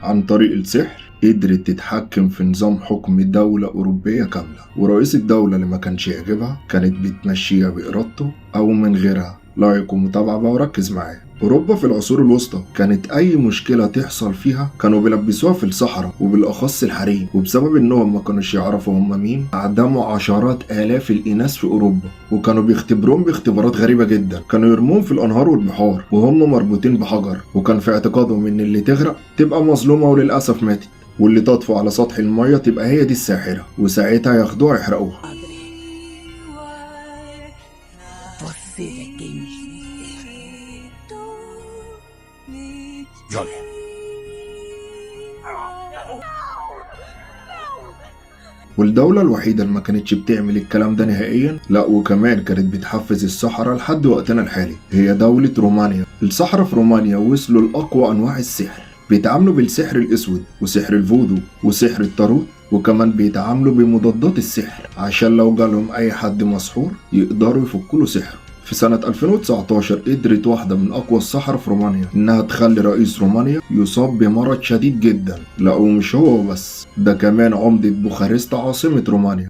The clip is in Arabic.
عن طريق السحر قدرت تتحكم في نظام حكم دولة أوروبية كاملة، ورئيس الدولة اللي ما كانش يعجبها كانت بتمشيها بإرادته أو من غيرها. لايك ومتابعة بقى وركز معايا. أوروبا في العصور الوسطى كانت أي مشكلة تحصل فيها كانوا بيلبسوها في الصحراء، وبالأخص الحريم، وبسبب إنهم ما كانوش يعرفوا هم مين أعدموا عشرات آلاف الإناث في أوروبا، وكانوا بيختبروهم باختبارات غريبة جدا. كانوا يرموهم في الأنهار والبحار وهم مربوطين بحجر، وكان في اعتقادهم إن اللي تغرق تبقى مظلومة وللأسف ماتت، واللي تطفو على سطح المية تبقى هي دي الساحرة، وساعتها ياخدوها يحرقوها. Você é quem Joga. والدولة الوحيدة اللي ما كانتش بتعمل الكلام ده نهائيا، لا وكمان كانت بتحفز السحرة لحد وقتنا الحالي، هي دولة رومانيا. السحرة في رومانيا وصلوا لأقوى أنواع السحر، بيتعاملوا بالسحر الأسود وسحر الفودو وسحر التاروت، وكمان بيتعاملوا بمضادات السحر عشان لو جالهم أي حد مسحور يقدروا يفكوا له سحره. في سنة 2019 قدرت واحدة من أقوى السحرة في رومانيا إنها تخلي رئيس رومانيا يصاب بمرض شديد جدا. لا ومش هو بس، ده كمان عمدة بوخارست عاصمة رومانيا